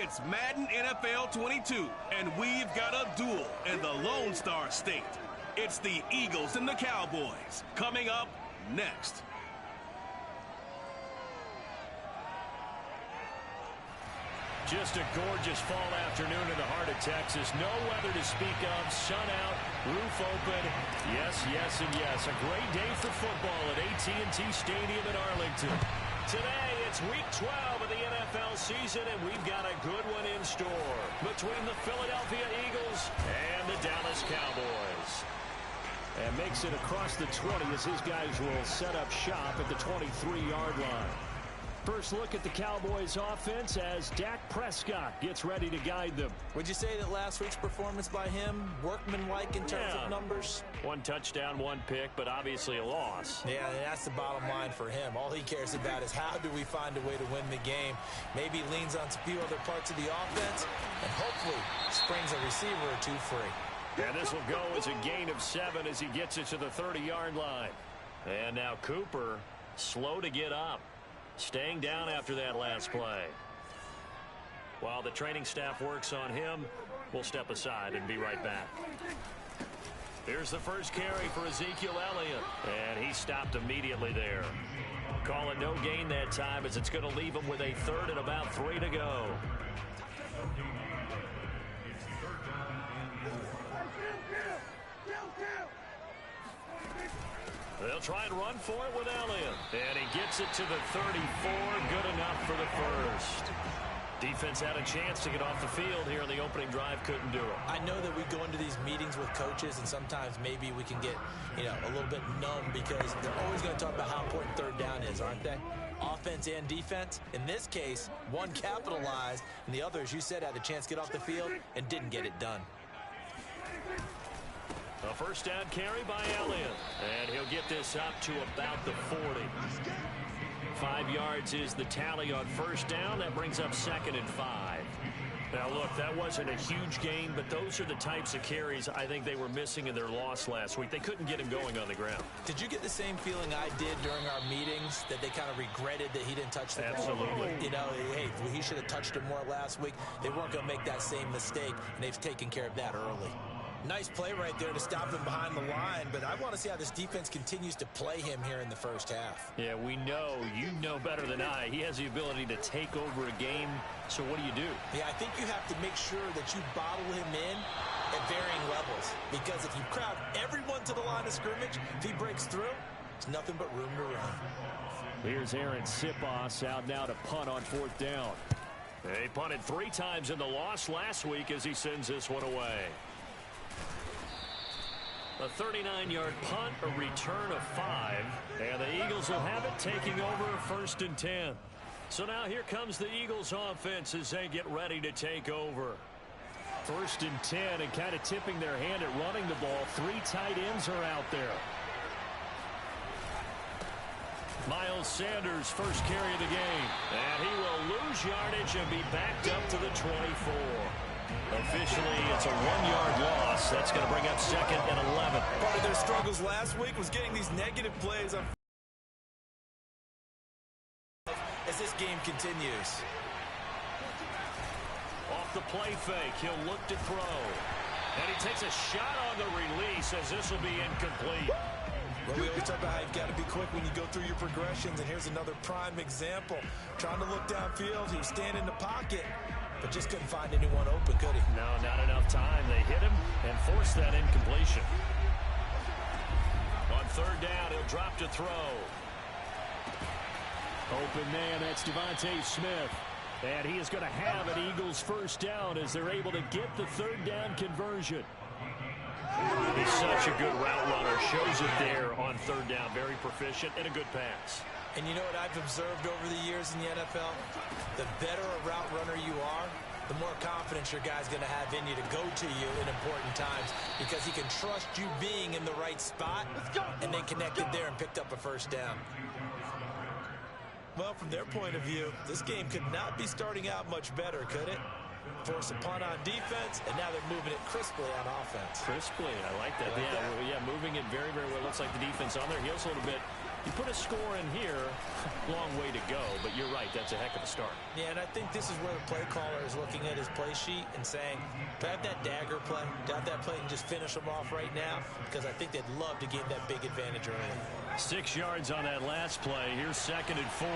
It's Madden NFL 22, and we've got a duel in the Lone Star State. It's the Eagles and the Cowboys, coming up next. Just a gorgeous fall afternoon in the heart of Texas. No weather to speak of. Sun out, roof open. Yes, yes, and yes. A great day for football at AT&T Stadium in Arlington. Today, it's Week 12 of the NFL season, and we've got a good one in store between the Philadelphia Eagles and the Dallas Cowboys. And makes it across the 20 as his guys will set up shop at the 23-yard line. First look at the Cowboys offense as Dak Prescott gets ready to guide them. Would you say that last week's performance by him, workmanlike in terms of numbers? One touchdown, one pick, but obviously a loss. Yeah, and that's the bottom line for him. All he cares about is how do we find a way to win the game. Maybe leans on a few other parts of the offense, and hopefully springs a receiver or two free. And this will go as a gain of 7 as he gets it to the 30-yard line. And now Cooper, slow to get up. Staying down after that last play. While the training staff works on him, we'll step aside and be right back. Here's the first carry for Ezekiel Elliott, and he stopped immediately there. Call it no gain that time as it's going to leave him with a 3rd and about 3 to go. They'll try and run for it with Elliott. And he gets it to the 34. Good enough for the first. Defense had a chance to get off the field here in the opening drive. Couldn't do it. I know that we go into these meetings with coaches, and sometimes maybe we can get, a little bit numb because they're always going to talk about how important 3rd down is, aren't they? Offense and defense. In this case, one capitalized, and the other, as you said, had a chance to get off the field and didn't get it done. A first down carry by Elliott. And he'll get this up to about the 40. 5 yards is the tally on first down. That brings up 2nd and 5. Now, look, that wasn't a huge gain, but those are the types of carries I think they were missing in their loss last week. They couldn't get him going on the ground. Did you get the same feeling I did during our meetings, that they kind of regretted that he didn't touch the ball? Absolutely. Hey, he should have touched it more last week. They weren't going to make that same mistake, and they've taken care of that early. Nice play right there to stop him behind the line, but I want to see how this defense continues to play him here in the first half. Yeah, we know. You know better than I. He has the ability to take over a game, so what do? Yeah, I think you have to make sure that you bottle him in at varying levels, because if you crowd everyone to the line of scrimmage, if he breaks through, there's nothing but room to run. Here's Aaron Sipos out now to punt on 4th down. He punted 3 times in the loss last week as he sends this one away. A 39-yard punt, a return of 5, and the Eagles will have it taking over 1st and 10. So now here comes the Eagles offense as they get ready to take over. 1st and 10, and kind of tipping their hand at running the ball. 3 tight ends are out there. Miles Sanders, first carry of the game, and he will lose yardage and be backed up to the 24. Officially, it's a 1-yard loss. That's going to bring up 2nd and 11. Part of their struggles last week was getting these negative plays on as this game continues. Off the play fake, he'll look to throw. And he takes a shot on the release as this will be incomplete. Well, we always talk about how you've got to be quick when you go through your progressions, and here's another prime example. Trying to look downfield, he was standing in the pocket, but just couldn't find anyone open, could he? No, not enough time. They hit him and forced that incompletion. On 3rd down, he'll drop to throw. Open man, that's Devontae Smith. And he is going to have an Eagles first down as they're able to get the 3rd down conversion. He's such a good route runner. Shows it there on 3rd down. Very proficient and a good pass. And you know what I've observed over the years in the NFL? The better a route runner you are, the more confidence your guy's going to have in you to go to you in important times, because he can trust you being in the right spot and then connected there and picked up a first down. Well, from their point of view, this game could not be starting out much better, could it? Force a punt on defense, and now they're moving it crisply on offense. Crisply, I like that. Yeah, moving it very, very well. Looks like the defense on their heels a little bit. You put a score in here, long way to go, but you're right, that's a heck of a start. Yeah, and I think this is where the play caller is looking at his play sheet and saying, do I have that dagger play? Do I have that play and just finish them off right now? Because I think they'd love to gain that big advantage early. 6 yards on that last play. Here's 2nd and 4.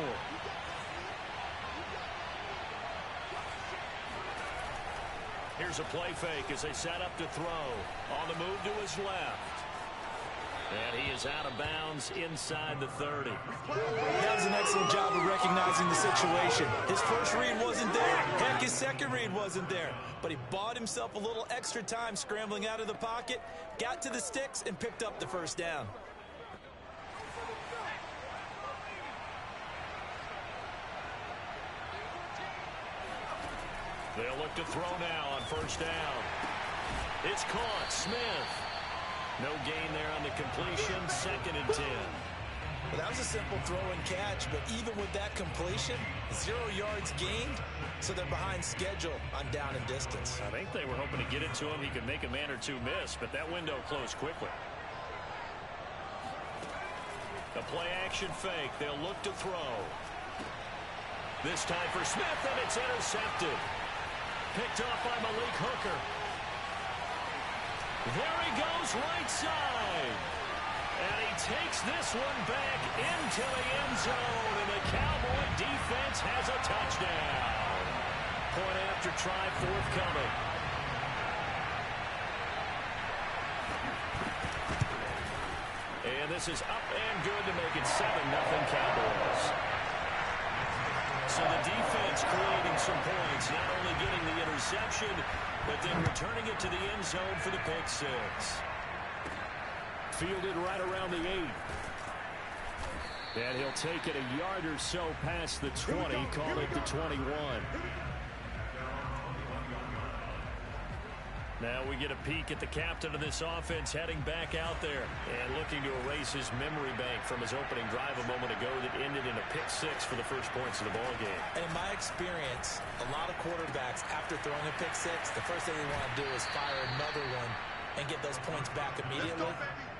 Here's a play fake as they set up to throw. On the move to his left. And he is out of bounds inside the 30. That was an excellent job of recognizing the situation. His first read wasn't there. Heck, his second read wasn't there. But he bought himself a little extra time scrambling out of the pocket, got to the sticks, and picked up the first down. They'll look to throw now on first down. It's caught. Smith. No gain there on the completion. 2nd and 10. Well, that was a simple throw and catch, but even with that completion, 0 yards gained, so they're behind schedule on down and distance. I think they were hoping to get it to him. He could make a man or two miss, but that window closed quickly. The play action fake. They'll look to throw. This time for Smith, and it's intercepted. Picked off by Malik Hooker. There he goes, right side. And he takes this one back into the end zone, and the Cowboy defense has a touchdown. Point after try forthcoming. And this is up and good to make it 7-0 Cowboys. So the defense creating some points, not only getting the interception, but then returning it to the end zone for the pick six. Fielded right around the 8. And he'll take it a yard or so past the 20, call it the 21. Now we get a peek at the captain of this offense heading back out there and looking to erase his memory bank from his opening drive a moment ago that ended in a pick six for the first points of the ball game. And in my experience, a lot of quarterbacks, after throwing a pick six, the first thing they want to do is fire another one and get those points back immediately.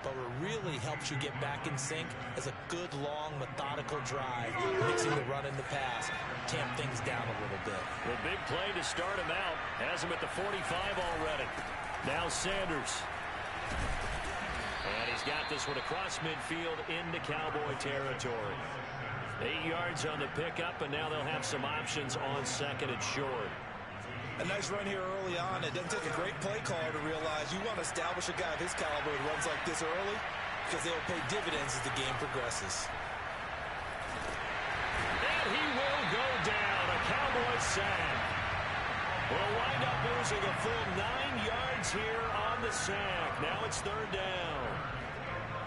But what really helps you get back in sync is a good, long, methodical drive, mixing the run and the pass, tamp things down a little bit. The big play to start him out has him at the 45 already. Now Sanders. And he's got this one across midfield into Cowboy territory. 8 yards on the pickup, and now they'll have some options on 2nd and short. A nice run here early on. It doesn't take a great play caller to realize you want to establish a guy of his caliber who runs like this early because they'll pay dividends as the game progresses. And he will go down. A Cowboy sack. Will wind up losing a full 9 yards here on the sack. Now it's 3rd down.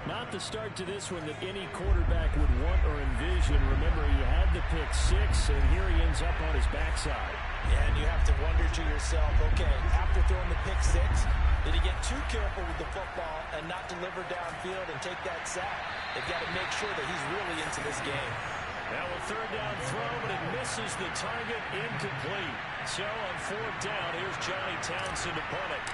Not the start to this one that any quarterback would want or envision. Remember, he had the pick six, and here he ends up on his backside. Yeah, and you have to wonder to yourself, okay, after throwing the pick six, did he get too careful with the football and not deliver downfield and take that sack? They've got to make sure that he's really into this game. Now a 3rd down throw, but it misses the target, incomplete. So on 4th down, here's Johnny Townsend to punt it.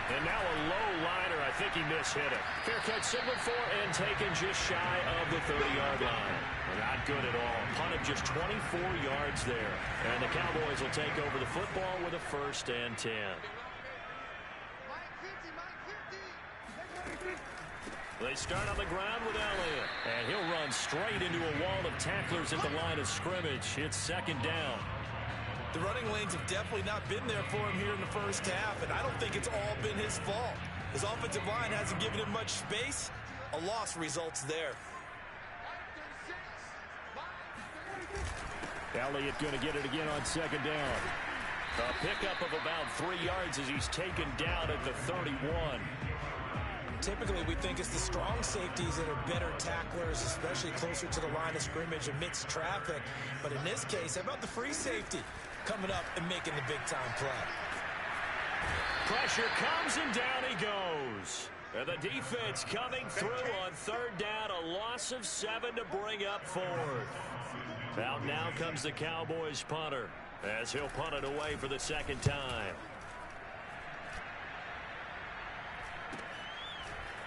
And now a low liner. I think he mishit it. Fair catch signal for and taken just shy of the 30-yard line. Not good at all. Punted just 24 yards there. And the Cowboys will take over the football with a 1st and 10. They start on the ground with Elliott. And he'll run straight into a wall of tacklers at the line of scrimmage. It's 2nd down. The running lanes have definitely not been there for him here in the first half, and I don't think it's all been his fault. His offensive line hasn't given him much space. A loss results there. Elliott going to get it again on 2nd down. A pickup of about 3 yards as he's taken down at the 31. Typically, we think it's the strong safeties that are better tacklers, especially closer to the line of scrimmage amidst traffic. But in this case, how about the free safety coming up and making the big-time play? Pressure comes, and down he goes. And the defense coming through on 3rd down, a loss of 7 to bring up 4th. Out now comes the Cowboys punter as he'll punt it away for the 2nd time.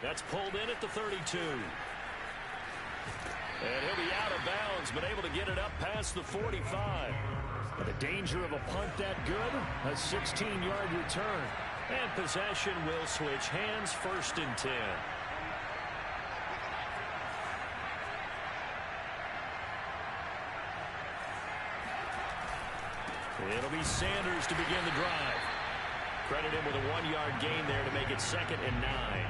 That's pulled in at the 32. And he'll be out of bounds, but able to get it up past the 45. The danger of a punt that good, a 16-yard return. And possession will switch hands, 1st and 10. It'll be Sanders to begin the drive. Credit him with a 1-yard gain there to make it 2nd and 9.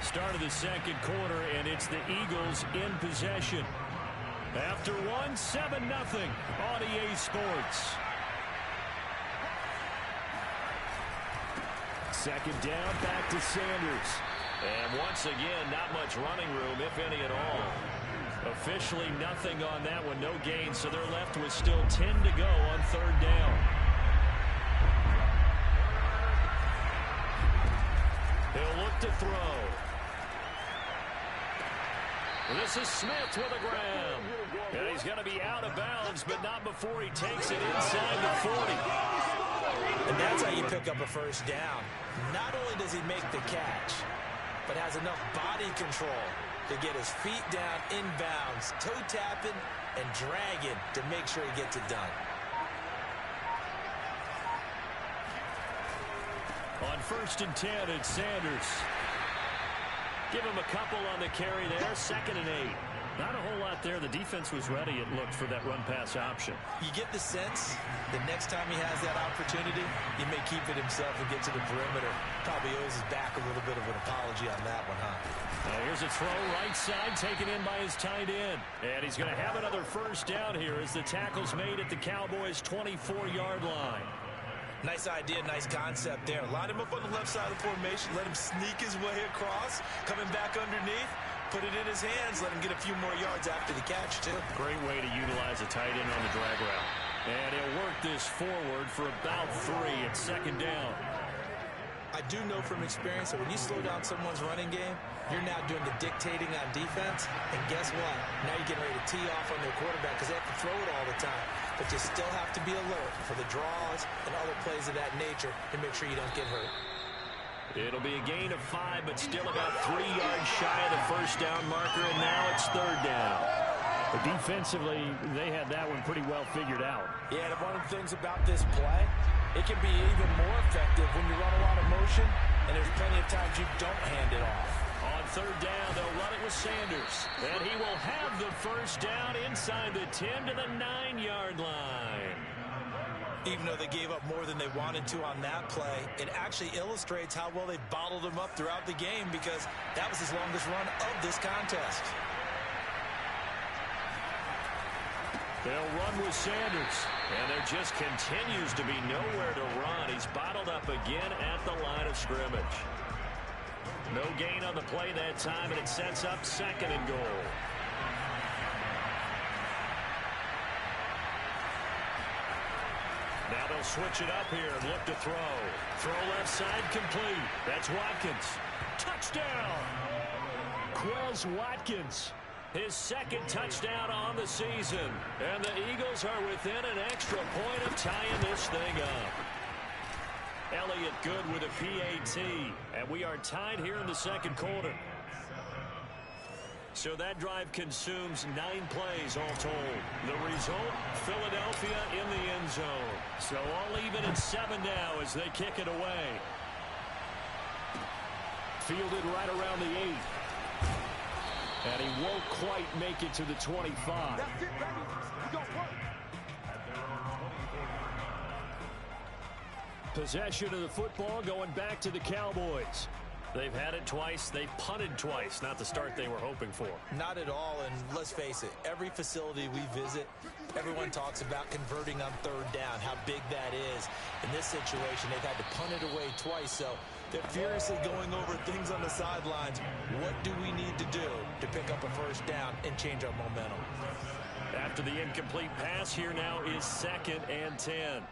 Start of the second quarter, and it's the Eagles in possession. After 7-0 on EA Sports. Second down, back to Sanders. And once again, not much running room, if any at all. Officially nothing on that one, no gain, so they're left with still 10 to go on 3rd down. He'll look to throw. This is Smith with a grab. And he's going to be out of bounds, but not before he takes it inside the 40. And that's how you pick up a 1st down. Not only does he make the catch, but has enough body control to get his feet down inbounds, toe tapping and dragging to make sure he gets it done. On 1st and 10, it's Sanders. Give him a couple on the carry there, 2nd and 8. Not a whole lot there. The defense was ready, it looked, for that run-pass option. You get the sense the next time he has that opportunity, he may keep it himself and get to the perimeter. Probably owes his back a little bit of an apology on that one, huh? Now here's a throw right side, taken in by his tight end. And he's going to have another 1st down here as the tackle's made at the Cowboys' 24-yard line. Nice idea, nice concept there. Line him up on the left side of the formation, let him sneak his way across, coming back underneath, put it in his hands, let him get a few more yards after the catch, too. Great way to utilize a tight end on the drag route. And he'll work this forward for about 3 at 2nd down. I do know from experience that when you slow down someone's running game, you're now doing the dictating on defense. And guess what? Now you're getting ready to tee off on their quarterback because they have to throw it all the time. But you still have to be alert for the draws and other plays of that nature to make sure you don't get hurt. It'll be a gain of 5, but still about 3 yards shy of the 1st down marker, and now it's 3rd down. But defensively, they had that one pretty well figured out. Yeah, and one of the things about this play, it can be even more effective when you run a lot of motion, and there's plenty of times you don't hand it off. On 3rd down, they'll run it with Sanders. And he will have the 1st down inside the 10 to the 9-yard line. Even though they gave up more than they wanted to on that play, it actually illustrates how well they bottled him up throughout the game because that was his longest run of this contest. They'll run with Sanders. And there just continues to be nowhere to run. He's bottled up again at the line of scrimmage. No gain on the play that time, and it sets up 2nd and goal. Now they'll switch it up here and look to throw. Throw left side complete. That's Watkins. Touchdown! Quez Watkins. His 2nd touchdown on the season. And the Eagles are within an extra point of tying this thing up. Elliott good with a PAT. And we are tied here in the 2nd quarter. So that drive consumes 9 plays all told. The result, Philadelphia in the end zone. So all even at 7 now as they kick it away. Fielded right around the 8. And he won't quite make it to the 25. Possession of the football going back to the Cowboys. They've had it twice. They've punted twice. Not the start they were hoping for. Not at all, and let's face it, every facility we visit, everyone talks about converting on 3rd down, how big that is. In this situation, they've had to punt it away twice, so they're furiously going over things on the sidelines. What do we need to do to pick up a 1st down and change our momentum? After the incomplete pass, here now is 2nd and 10.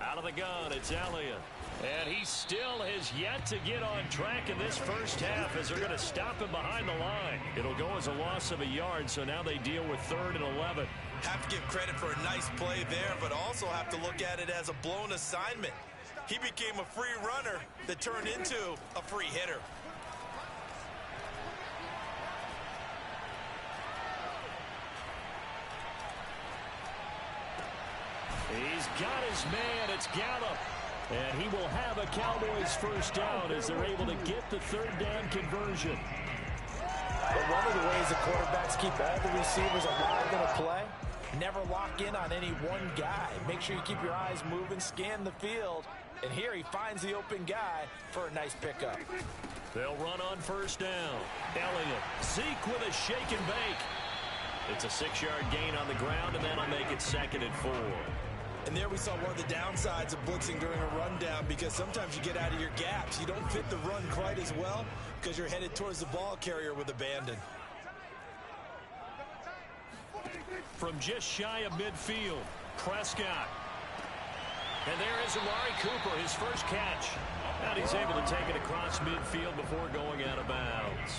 Out of the gun, it's Elliott. And he still has yet to get on track in this 1st half as they're going to stop him behind the line. It'll go as a loss of a yard, so now they deal with 3rd and 11. Have to give credit for a nice play there, but also have to look at it as a blown assignment. He became a free runner that turned into a free hitter. He's got his man. It's Gallup. And he will have a Cowboys first down as they're able to get the third down conversion. But one of the ways the quarterbacks keep all the receivers alive in a play, never lock in on any one guy. Make sure you keep your eyes moving, scan the field. And here he finds the open guy for a nice pickup. They'll run on first down. Elliott. Zeke with a shake and bake. It's a 6-yard gain on the ground, and that'll make it 2nd and 4. And there we saw one of the downsides of blitzing during a rundown, because sometimes you get out of your gaps. You don't fit the run quite as well because you're headed towards the ball carrier with abandon. From just shy of midfield, Prescott. And there is Amari Cooper, his first catch. And he's able to take it across midfield before going out of bounds.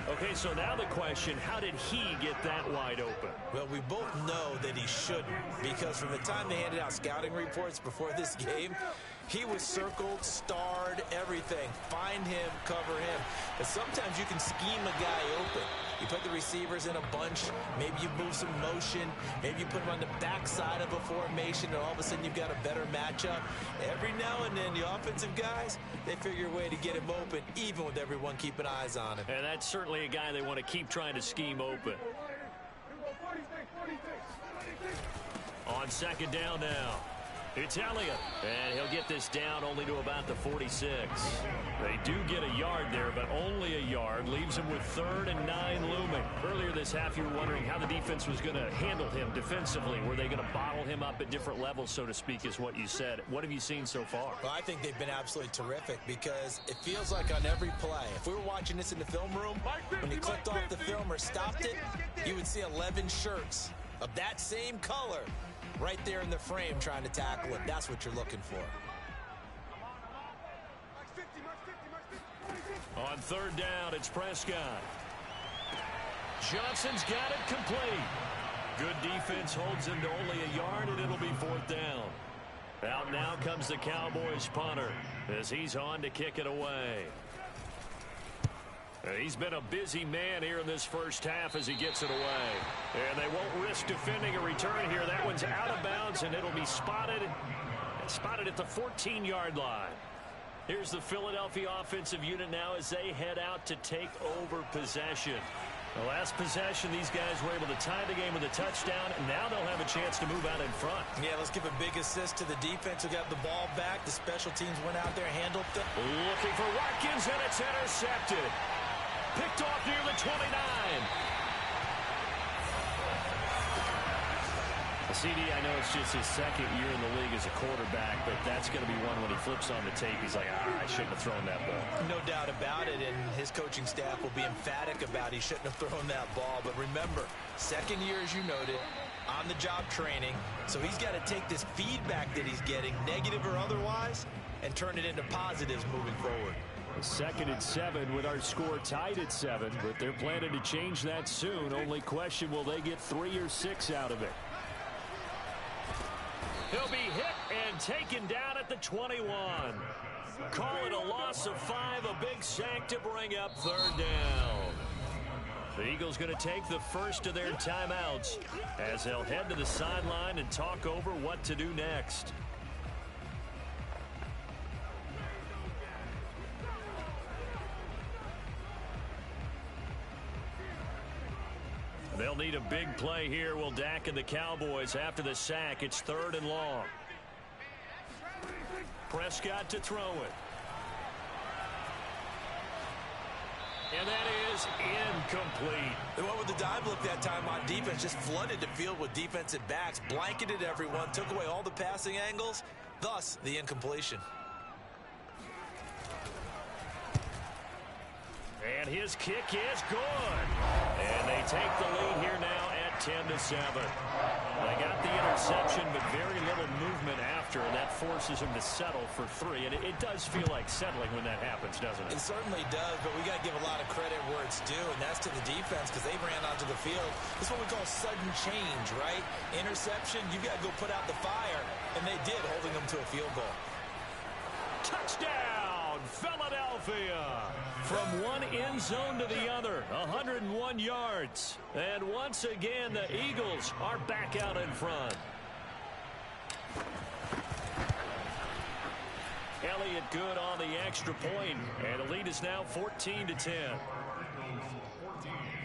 Okay, so now the question, how did he get that wide open? Well, we both know that he shouldn't, because from the time they handed out scouting reports before this game, he was circled, starred, everything. Find him, cover him. But sometimes you can scheme a guy open. You put the receivers in a bunch. Maybe you move some motion. Maybe you put them on the backside of a formation, and all of a sudden you've got a better matchup. Every now and then, the offensive guys, they figure a way to get him open, even with everyone keeping eyes on him. And that's certainly a guy they want to keep trying to scheme open. On 2nd down now. It's Elliott, and he'll get this down only to about the 46. They do get a yard there, but only a yard. Leaves him with 3rd and 9 looming. Earlier this half, you were wondering how the defense was going to handle him defensively. Were they going to bottle him up at different levels, so to speak, is what you said. What have you seen so far? Well, I think they've been absolutely terrific, because it feels like on every play, if we were watching this in the film room, when you clicked off the film or stopped it, you would see 11 shirts of that same color right there in the frame trying to tackle it. That's what you're looking for. On 3rd down, it's Prescott. Johnson's got it complete. Good defense holds him to only a yard, and it'll be 4th down. Out now comes the Cowboys punter as he's on to kick it away. He's been a busy man here in this first half as he gets it away. And they won't risk defending a return here. That one's out of bounds, and it'll be spotted at the 14-yard line. Here's the Philadelphia offensive unit now as they head out to take over possession. The last possession, these guys were able to tie the game with a touchdown, and now they'll have a chance to move out in front. Yeah, let's give a big assist to the defense who got the ball back. The special teams went out there, handled them. Looking for Watkins, and it's intercepted. Picked off near the 29. CD, I know it's just his 2nd year in the league as a quarterback, but that's going to be one when he flips on the tape. He's like, I shouldn't have thrown that ball. No doubt about it, and his coaching staff will be emphatic about he shouldn't have thrown that ball. But remember, 2nd year, as you noted, on-the-job training, so he's got to take this feedback that he's getting, negative or otherwise, and turn it into positives moving forward. 2nd and 7 with our score tied at 7, but they're planning to change that soon. Only question, will they get 3 or 6 out of it? He'll be hit and taken down at the 21. Call it a loss of 5, a big sack to bring up 3rd down. The Eagles going to take the first of their timeouts as they'll head to the sideline and talk over what to do next. They'll need a big play here. Will Dak and the Cowboys after the sack. It's 3rd and long. Prescott to throw it. And that is incomplete. They went with the dive look that time on defense. Just flooded the field with defensive backs. Blanketed everyone. Took away all the passing angles. Thus, the incompletion. And his kick is good. And they take the lead here now at 10-7. They got the interception, but very little movement after, and that forces him to settle for 3. And it does feel like settling when that happens, doesn't it? It certainly does, but we got to give a lot of credit where it's due, and that's to the defense because they ran onto the field. This is what we call sudden change, right? Interception, you got to go put out the fire, and they did, holding them to a field goal. Touchdown, Philadelphia! From one end zone to the other, 101 yards. And once again, the Eagles are back out in front. Elliott good on the extra point, and the lead is now 14-10.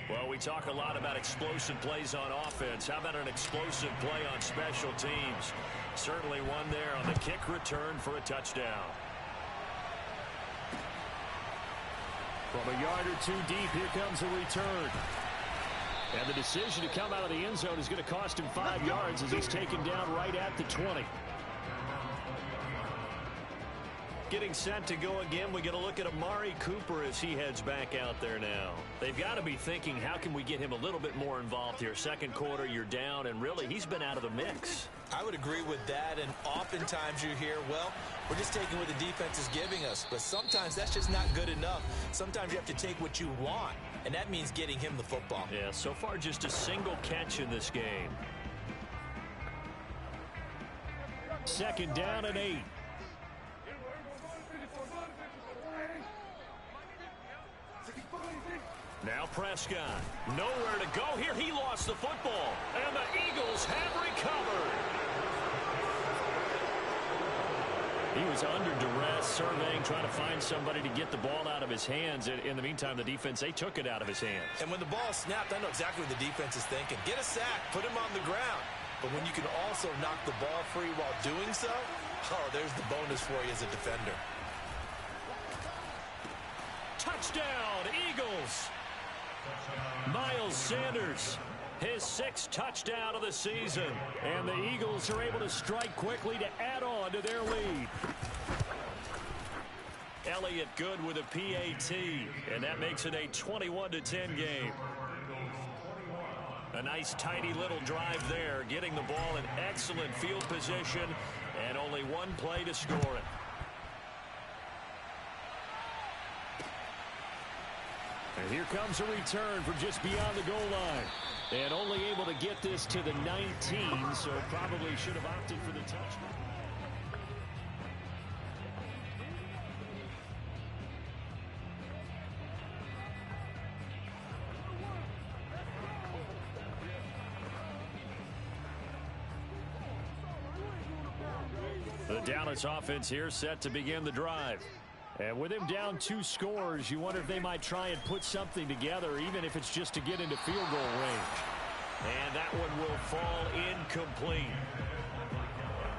Well, we talk a lot about explosive plays on offense. How about an explosive play on special teams? Certainly one there on the kick return for a touchdown. From a yard or 2 deep, here comes a return. And the decision to come out of the end zone is going to cost him 5 yards as he's taken down right at the 20. Getting set to go again, we get a look at Amari Cooper as he heads back out there now. They've got to be thinking, how can we get him a little bit more involved here? Second quarter, you're down, and really, he's been out of the mix. I would agree with that, and oftentimes you hear, well, we're just taking what the defense is giving us, but sometimes that's just not good enough. Sometimes you have to take what you want, and that means getting him the football. Yeah, so far just a single catch in this game. Second down and 8. Now Prescott, nowhere to go here. He lost the football, and the Eagles have recovered. He was under duress, surveying, trying to find somebody to get the ball out of his hands. In the meantime, the defense, they took it out of his hands. And when the ball snapped, I know exactly what the defense is thinking. Get a sack, put him on the ground. But when you can also knock the ball free while doing so, oh, there's the bonus for you as a defender. Touchdown, Eagles! Miles Sanders, his 6th touchdown of the season. And the Eagles are able to strike quickly to add on to their lead. Elliott good with a PAT, and that makes it a 21-10 game. A nice, tidy little drive there, getting the ball in excellent field position, and only one play to score it. And here comes a return from just beyond the goal line. And only able to get this to the 19, so probably should have opted for the touchdown. The Dallas offense here set to begin the drive. And with him down 2 scores, you wonder if they might try and put something together, even if it's just to get into field goal range. And that one will fall incomplete.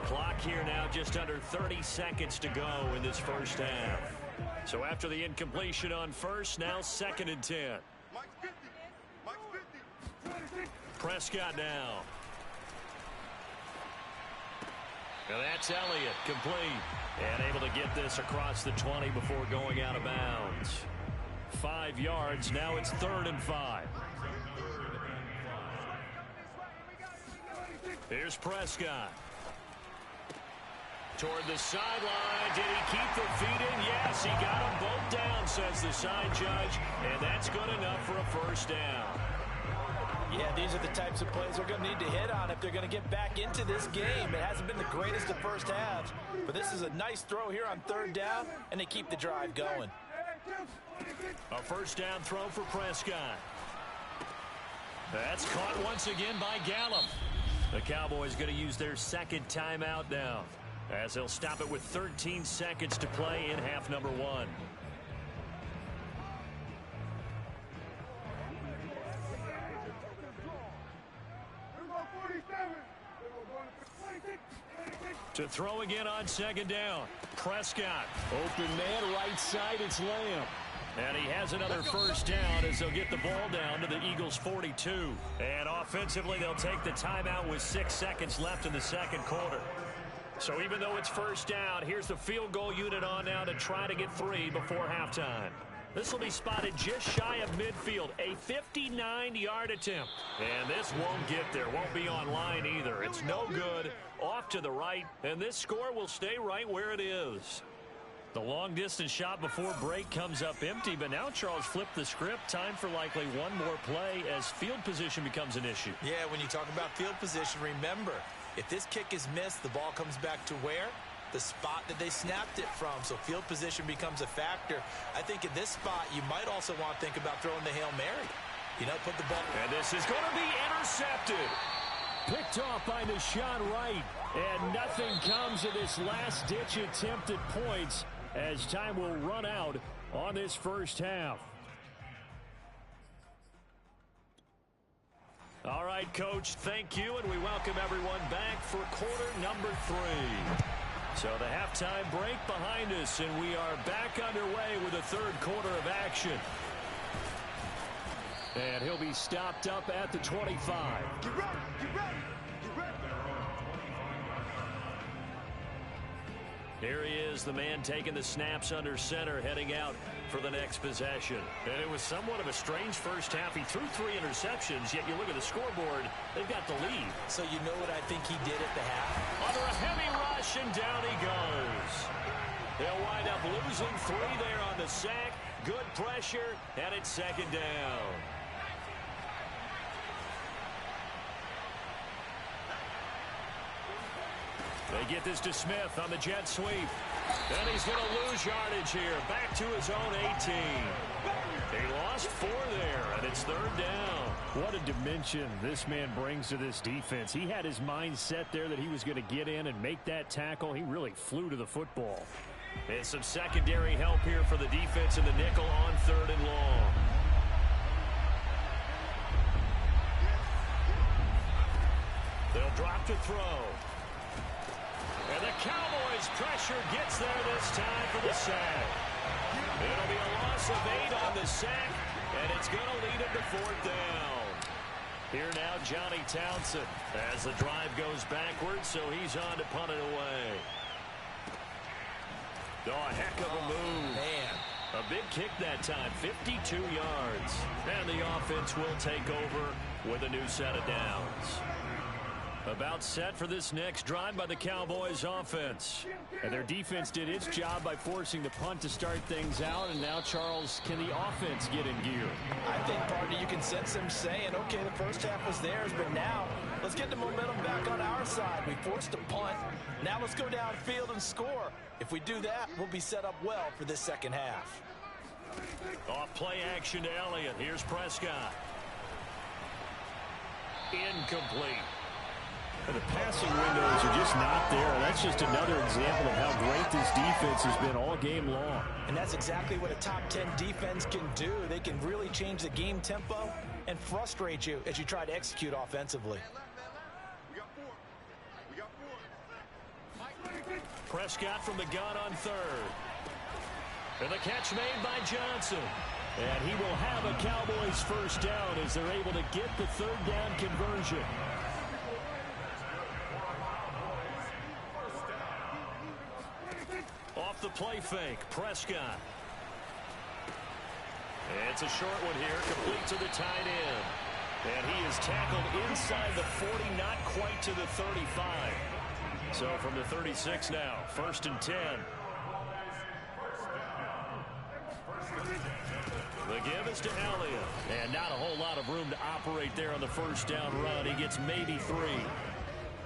Clock here now just under 30 seconds to go in this first half. So after the incompletion on first, now 2nd and 10. Prescott now. Now that's Elliott, complete. And able to get this across the 20 before going out of bounds. 5 yards, now it's 3rd and 5. Here's Prescott. Toward the sideline, did he keep the feet in? Yes, he got them both down, says the side judge. And that's good enough for a first down. Yeah, these are the types of plays they're going to need to hit on if they're going to get back into this game. It hasn't been the greatest of first halves, but this is a nice throw here on 3rd down, and they keep the drive going. A first down throw for Prescott. That's caught once again by Gallup. The Cowboys going to use their 2nd timeout now, as they'll stop it with 13 seconds to play in half number 1. To throw again on 2nd down. Prescott. Open man, right side, it's Lamb. And he has another first down as they'll get the ball down to the Eagles' 42. And offensively, they'll take the timeout with 6 seconds left in the 2nd quarter. So even though it's first down, here's the field goal unit on now to try to get 3 before halftime. This will be spotted just shy of midfield. A 59-yard attempt. And this won't get there. Won't be on line either. It's no good. Off to the right. And this score will stay right where it is. The long-distance shot before break comes up empty. But now Charles flipped the script. Time for likely one more play as field position becomes an issue. Yeah, when you talk about field position, remember, if this kick is missed, the ball comes back to where? The spot that they snapped it from. So field position becomes a factor. I think in this spot, you might also want to think about throwing the Hail Mary. You know, put the ball. And this is going to be intercepted. Picked off by Deshaun Wright. And nothing comes of this last-ditch attempt at points as time will run out on this first half. All right, Coach, thank you, and we welcome everyone back for quarter number 3. So the halftime break behind us, and we are back underway with the third quarter of action. And he'll be stopped up at the 25. Get ready, get ready, get ready. Here he is, the man taking the snaps under center, heading out for the next possession. And it was somewhat of a strange first half. He threw 3 interceptions, yet you look at the scoreboard, they've got the lead. So you know what I think he did at the half? Under a heavy rush, and down he goes. They'll wind up losing 3 there on the sack. Good pressure, and it's second down. They get this to Smith on the jet sweep. And he's going to lose yardage here. Back to his own 18. They lost 4 there, and it's third down. What a dimension this man brings to this defense. He had his mind set there that he was going to get in and make that tackle. He really flew to the football. And some secondary help here for the defense in the nickel on 3rd and long. They'll drop to throw. And the Cowboys pressure gets there this time for the sack. It'll be a loss of 8 on the sack, and it's going to lead him to 4th down. Here now, Johnny Townsend, as the drive goes backwards, so he's on to punt it away. Oh, a heck of a move. Man. A big kick that time, 52 yards. And the offense will take over with a new set of downs. About set for this next drive by the Cowboys offense. And their defense did its job by forcing the punt to start things out. And now, Charles, can the offense get in gear? I think, partner, you can sense them saying, okay, the first half was theirs, but now let's get the momentum back on our side. We forced a punt. Now let's go downfield and score. If we do that, we'll be set up well for this second half. Off play action to Elliott. Here's Prescott. Incomplete. The passing windows are just not there. That's just another example of how great this defense has been all game long. And that's exactly what a top 10 defense can do. They can really change the game tempo and frustrate you as you try to execute offensively. Prescott from the gun on 3rd. And the catch made by Johnson. And he will have a Cowboys first down as they're able to get the 3rd down conversion. Off the play fake, Prescott. It's a short one here, complete to the tight end. And he is tackled inside the 40, not quite to the 35. So from the 36 now, 1st and 10. The give is to Elliott. And not a whole lot of room to operate there on the first down run. He gets maybe 3.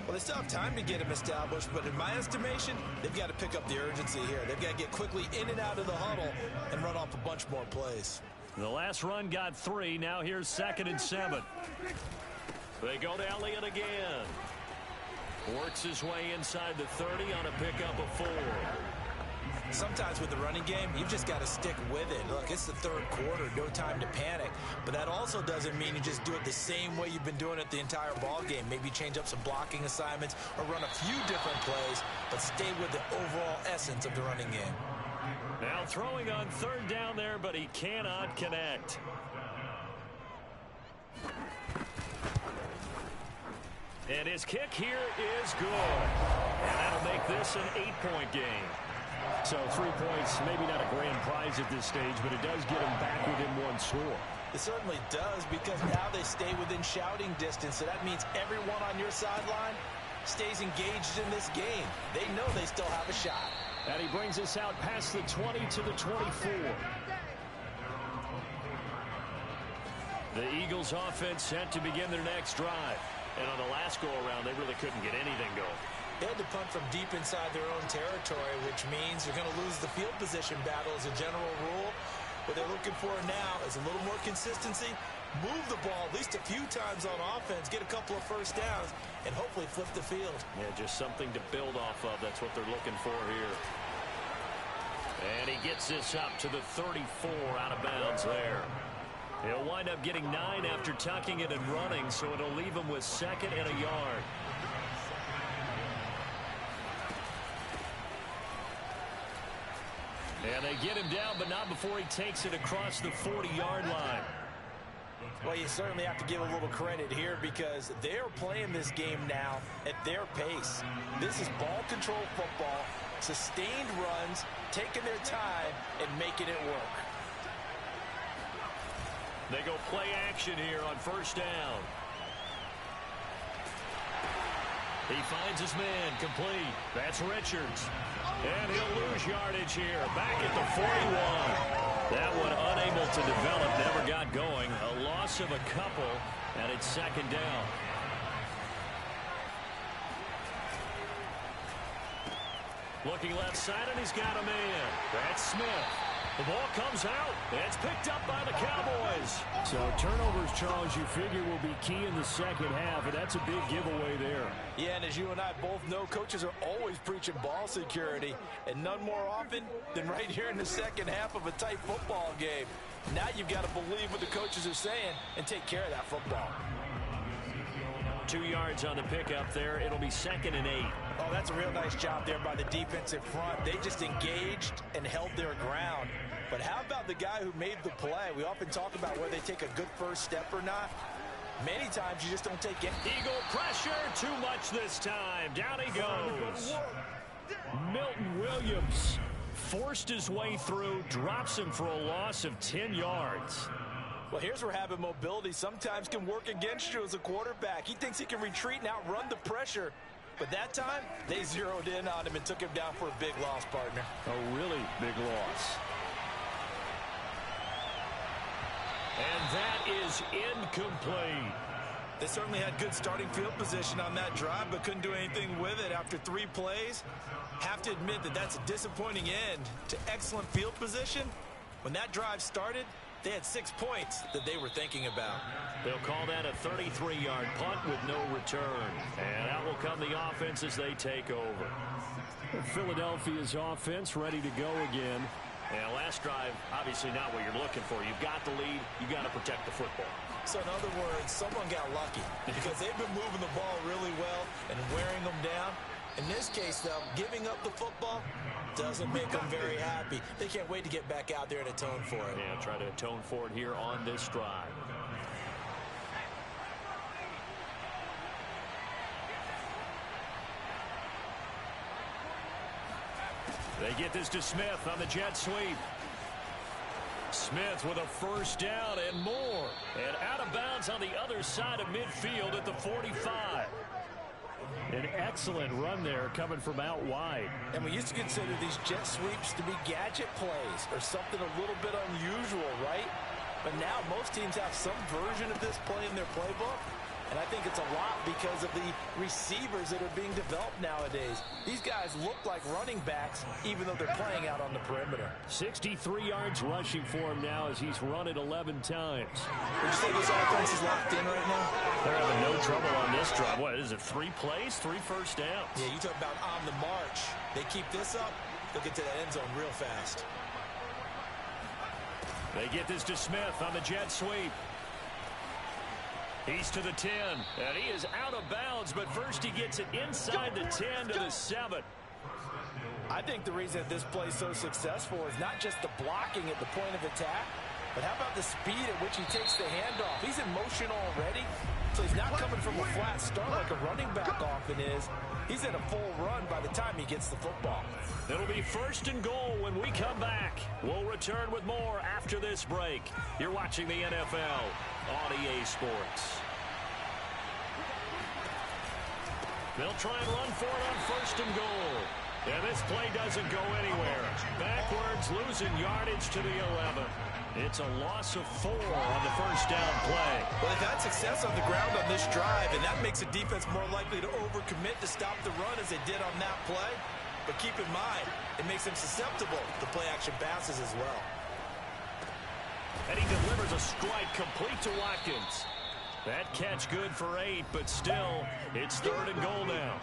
Well, they still have time to get him established, but in my estimation, they've got to pick up the urgency here. They've got to get quickly in and out of the huddle and run off a bunch more plays. The last run got 3. Now here's 2nd and 7. They go to Elliott again. Works his way inside the 30 on a pickup of 4. Sometimes with the running game, you've just got to stick with it. Look, it's the 3rd quarter, no time to panic. But that also doesn't mean you just do it the same way you've been doing it the entire ball game. Maybe change up some blocking assignments or run a few different plays, but stay with the overall essence of the running game. Now throwing on 3rd down there, but he cannot connect. And his kick here is good. And that'll make this an 8-point game. So 3 points, maybe not a grand prize at this stage, but it does get them back within one score. It certainly does, because now they stay within shouting distance. So that means everyone on your sideline stays engaged in this game. They know they still have a shot. And he brings us out past the 20 to the 24. The Eagles offense set to begin their next drive. And on the last go-around, they really couldn't get anything going. They had to punt from deep inside their own territory, which means you're going to lose the field position battle as a general rule. What they're looking for now is a little more consistency, move the ball at least a few times on offense, get a couple of first downs, and hopefully flip the field. Yeah, just something to build off of. That's what they're looking for here. And he gets this up to the 34 out of bounds there. He'll wind up getting 9 after tucking it and running, so it'll leave him with 2nd and a yard. And they get him down, but not before he takes it across the 40-yard line. Well, you certainly have to give a little credit here, because they're playing this game now at their pace. This is ball control football, sustained runs, taking their time and making it work. They go play action here on first down. He finds his man, complete. That's Richards. And he'll lose yardage here. Back at the 41. That one unable to develop, never got going. A loss of a couple, and it's 2nd down. Looking left side, and he's got a man. That's Smith. The ball comes out. It's picked up by the Cowboys. So turnovers, Charles, you figure will be key in the second half, and that's a big giveaway there. Yeah, and as you and I both know, coaches are always preaching ball security, and none more often than right here in the second half of a tight football game. Now you've got to believe what the coaches are saying and take care of that football. 2 yards on the pickup there. It'll be 2nd and 8. Oh, that's a real nice job there by the defensive front. They just engaged and held their ground. But how about the guy who made the play? We often talk about whether they take a good first step or not. Many times you just don't take it. Eagle pressure, too much this time. Down he goes. Milton Williams forced his way through, drops him for a loss of 10 yards. Well, here's where having mobility sometimes can work against you as a quarterback. He thinks he can retreat and outrun the pressure. But that time, they zeroed in on him and took him down for a big loss, partner. A really big loss. And that is incomplete. They certainly had good starting field position on that drive, but couldn't do anything with it after 3 plays. Have to admit that that's a disappointing end to excellent field position. When that drive started, they had 6 points that they were thinking about. They'll call that a 33-yard punt with no return. And out will come the offense as they take over. Philadelphia's offense ready to go again. And last drive, obviously not what you're looking for. You've got the lead. You've got to protect the football. So in other words, someone got lucky because they've been moving the ball really well and wearing them down. In this case, though, giving up the football doesn't make them very happy. They can't wait to get back out there and atone for it. Yeah, try to atone for it here on this drive. They get this to Smith on the jet sweep. Smith with a first down and more. And out of bounds on the other side of midfield at the 45. An excellent run there coming from out wide. And we used to consider these jet sweeps to be gadget plays or something a little bit unusual, right? But now most teams have some version of this play in their playbook. And I think it's a lot because of the receivers that are being developed nowadays. These guys look like running backs, even though they're playing out on the perimeter. 63 yards rushing for him now as he's run it 11 times. Would you say this offense is locked in right now? They're having no trouble on this drive. What is it, 3 plays, 3 first downs? Yeah, you talk about on the march. They keep this up, they'll get to the end zone real fast. They get this to Smith on the jet sweep. He's to the 10, and he is out of bounds, but first he gets it inside the 10 to the 7. I think the reason that this play is so successful is not just the blocking at the point of attack, but how about the speed at which he takes the handoff? He's in motion already. So he's not coming from a flat start like a running back often is. He's in a full run by the time he gets the football. It'll be 1st and goal when we come back. We'll return with more after this break. You're watching the NFL on EA Sports. They'll try and run for it on 1st and goal. And this play doesn't go anywhere. Backwards, losing yardage to the 11. It's a loss of 4 on the 1st down play. Well, they've had success on the ground on this drive, and that makes a defense more likely to overcommit to stop the run as they did on that play. But keep in mind, it makes them susceptible to play-action passes as well. And he delivers a strike complete to Watkins. That catch good for 8, but still, it's 3rd and goal now.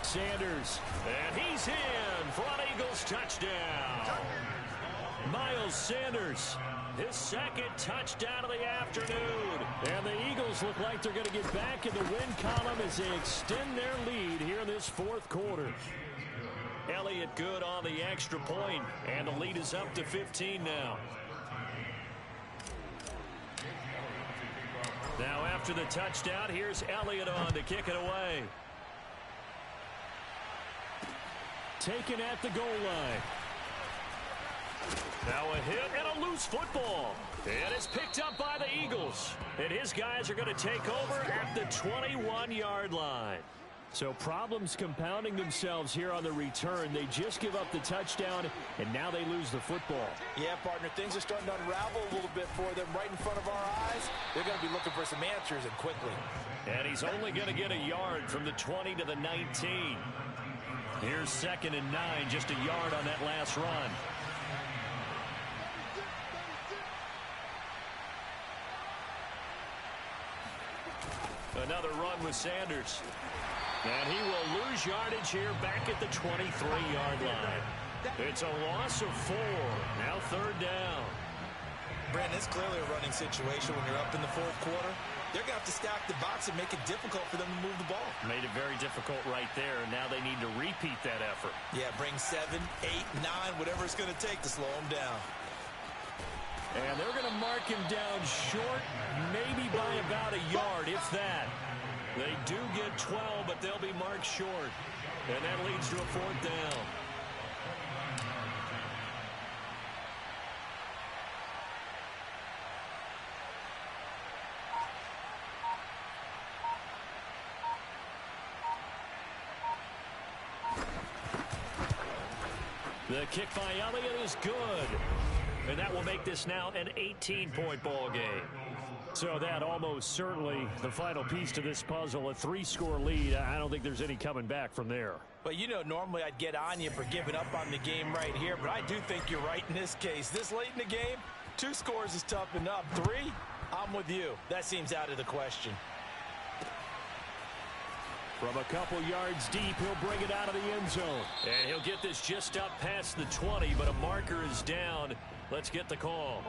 Sanders, and he's in for an Eagles touchdown. Miles Sanders, his 2nd touchdown of the afternoon. And the Eagles look like they're going to get back in the win column as they extend their lead here in this 4th quarter. Elliott good on the extra point, and the lead is up to 15 now. Now after the touchdown, here's Elliott on to kick it away. Taken at the goal line. Now a hit and a loose football. And it's picked up by the Eagles. And his guys are going to take over at the 21-yard line. So problems compounding themselves here on the return. They just give up the touchdown, and now they lose the football. Yeah, partner, things are starting to unravel a little bit for them right in front of our eyes. They're going to be looking for some answers, and quickly. And he's only going to get a yard from the 20 to the 19. Here's 2nd and 9, just a yard on that last run. Another run with Sanders. And he will lose yardage here back at the 23-yard line. It's a loss of 4. Now 3rd down. Brandon, it's clearly a running situation when you're up in the 4th quarter. They're going to have to stack the box and make it difficult for them to move the ball. Made it very difficult right there, and now they need to repeat that effort. Yeah, bring 7, 8, 9, whatever it's going to take to slow him down. And they're going to mark him down short, maybe by about a yard, if that. They do get 12, but they'll be marked short. And that leads to a 4th down. The kick by Elliott is good. And that will make this now an 18-point ball game. So that almost certainly the final piece to this puzzle, a 3-score lead. I don't think there's any coming back from there. Well, you know, normally I'd get on you for giving up on the game right here, but I do think you're right in this case. This late in the game, 2 scores is tough enough. 3, I'm with you. That seems out of the question. From a couple yards deep, he'll bring it out of the end zone. And he'll get this just up past the 20, but a marker is down. Let's get the call.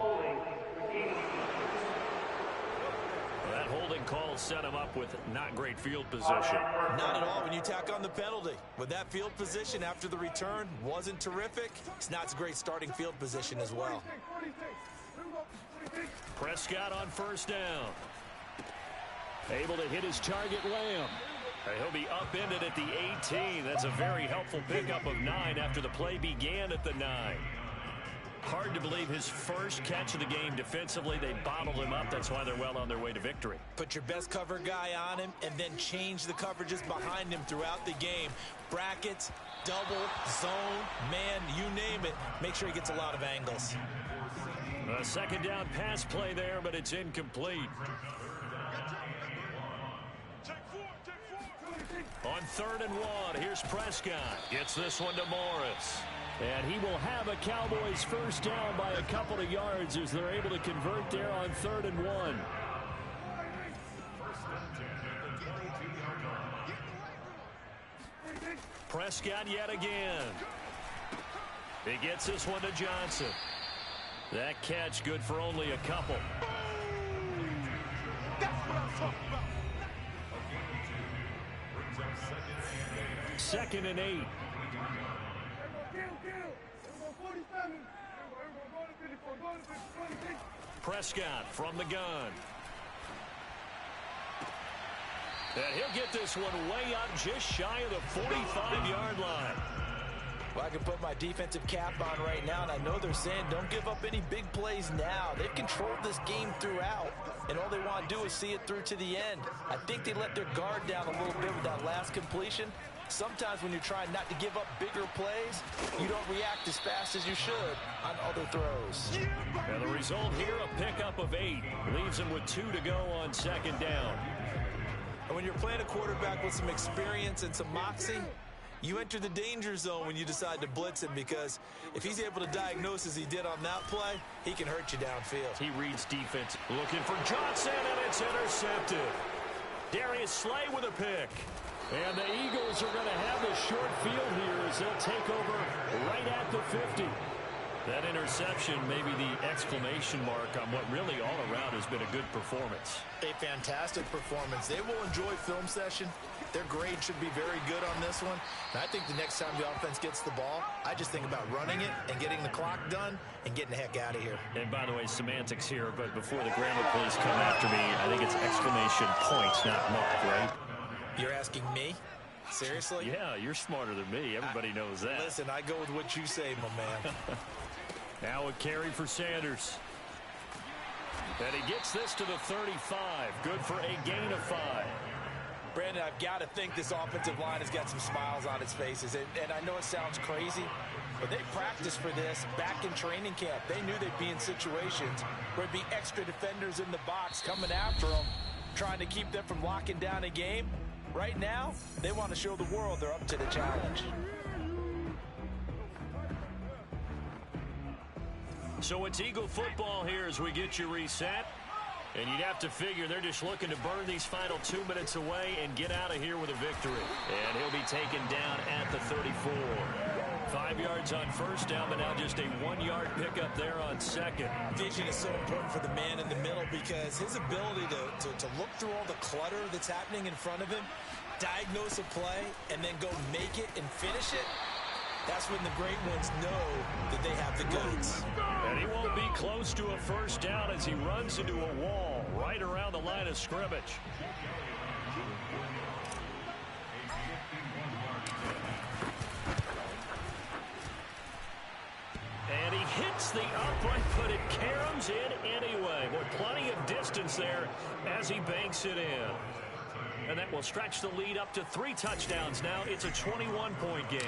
That holding call set him up with not great field position. Not at all when you tack on the penalty. With that field position after the return wasn't terrific. It's not a great starting field position as well. Prescott on 1st down. Able to hit his target, Lamb. He'll be upended at the 18. That's a very helpful pickup of 9 after the play began at the 9. Hard to believe his first catch of the game defensively. They bottled him up. That's why they're well on their way to victory. Put your best cover guy on him and then change the coverages behind him throughout the game. Brackets, double, zone, man, you name it. Make sure he gets a lot of angles. A 2nd down pass play there, but it's incomplete. On 3rd and 1, here's Prescott. Gets this one to Morris. And he will have a Cowboys 1st down by a couple of yards as they're able to convert there on 3rd and 1. Prescott yet again. He gets this one to Johnson. That catch good for only a couple. That's what I'm talking about. 2nd and 8. Prescott from the gun. And he'll get this one way up just shy of the 45-yard line. Well, I can put my defensive cap on right now, and I know they're saying don't give up any big plays now. They've controlled this game throughout, and all they want to do is see it through to the end. I think they let their guard down a little bit with that last completion. Sometimes when you're trying not to give up bigger plays, you don't react as fast as you should on other throws. And the result here, a pickup of 8. Leaves him with 2 to go on 2nd down. And when you're playing a quarterback with some experience and some moxie, you enter the danger zone when you decide to blitz him, because if he's able to diagnose as he did on that play, he can hurt you downfield. He reads defense. Looking for Johnson, and it's intercepted. Darius Slay with a pick. And the Eagles are going to have the short field here as they'll take over right at the 50. That interception may be the exclamation mark on what really all around has been a good performance. A fantastic performance. They will enjoy film session. Their grade should be very good on this one. And I think the next time the offense gets the ball, I just think about running it and getting the clock done and getting the heck out of here. And by the way, semantics here, but before the grammar police come after me, I think it's exclamation points, not mark, right? You're asking me? Seriously? Yeah, you're smarter than me. Everybody knows that. Listen, I go with what you say, my man. Now a carry for Sanders. And he gets this to the 35. Good for a gain of 5. Brandon, I've got to think this offensive line has got some smiles on its faces. And I know it sounds crazy, but they practiced for this back in training camp. They knew they'd be in situations where there'd be extra defenders in the box coming after them, trying to keep them from locking down a game. Right now, they want to show the world they're up to the challenge. So it's Eagle football here as we get you reset. And you'd have to figure they're just looking to burn these final 2 minutes away and get out of here with a victory. And he'll be taken down at the 34. 5 yards on first down, but now just a 1-yard pickup there on second. Vision is so important for the man in the middle, because his ability to look through all the clutter that's happening in front of him, diagnose a play, and then go make it and finish it, that's when the great ones know that they have the goods. And he won't be close to a first down as he runs into a wall right around the line of scrimmage. And he hits the upright, but it caroms in anyway. With plenty of distance there as he banks it in. And that will stretch the lead up to 3 touchdowns now. It's a 21-point game.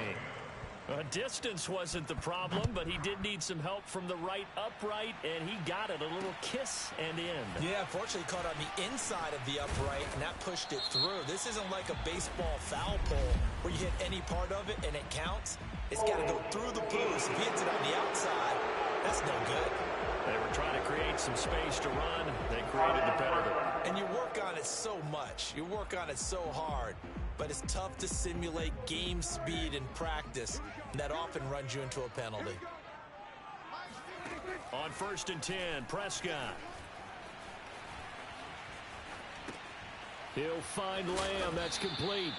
Distance wasn't the problem, but he did need some help from the right upright, and he got it. A little kiss and in. Yeah, fortunately caught on the inside of the upright, and that pushed it through. This isn't like a baseball foul pole where you hit any part of it and it counts. It's got to go through the post. If he hits it on the outside, that's no good. They were trying to create some space to run. They created the penalty. And you work on it so much. You work on it so hard. But it's tough to simulate game speed in practice. And that often runs you into a penalty. On 1st and 10, Prescott. He'll find Lamb. That's complete.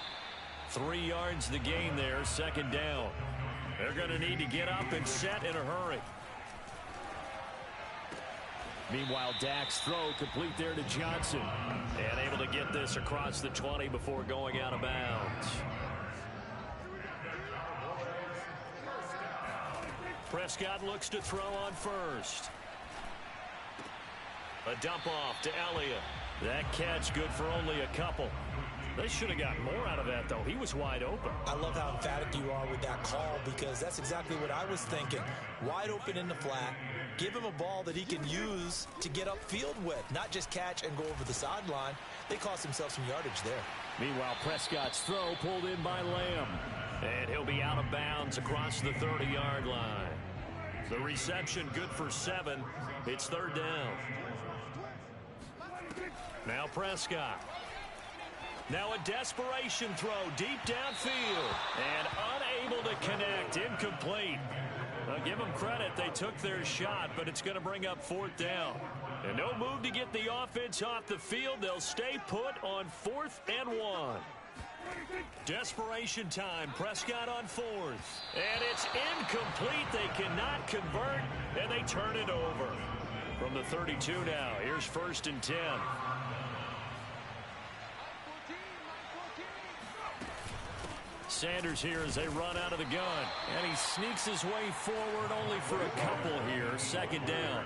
3 yards the gain there, 2nd down. They're going to need to get up and set in a hurry. Meanwhile, Dak's throw complete there to Johnson. And able to get this across the 20 before going out of bounds. Prescott looks to throw on first. A dump off to Elliott. That catch good for only a couple. They should have gotten more out of that, though. He was wide open. I love how emphatic you are with that call, because that's exactly what I was thinking. Wide open in the flat. Give him a ball that he can use to get upfield with, not just catch and go over the sideline. They cost themselves some yardage there. Meanwhile, Prescott's throw pulled in by Lamb. And he'll be out of bounds across the 30-yard line. The reception good for 7. It's 3rd down. Now Prescott. Now a desperation throw deep downfield. And unable to connect. Incomplete. I'll give them credit. They took their shot, but it's going to bring up 4th down. And no move to get the offense off the field. They'll stay put on 4th and 1. Desperation time. Prescott on 4th. And it's incomplete. They cannot convert, and they turn it over. From the 32 now, here's 1st and 10. Sanders here as they run out of the gun. And he sneaks his way forward only for a couple here. 2nd down.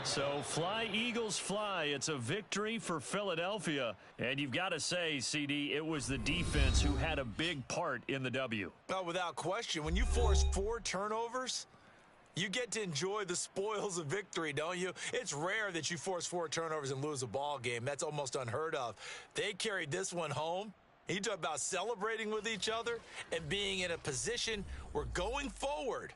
So fly, Eagles, fly. It's a victory for Philadelphia. And you've got to say, CD, it was the defense who had a big part in the W. Oh, without question. When you force 4 turnovers, you get to enjoy the spoils of victory, don't you? It's rare that you force 4 turnovers and lose a ball game. That's almost unheard of. They carried this one home. You talk about celebrating with each other and being in a position where going forward,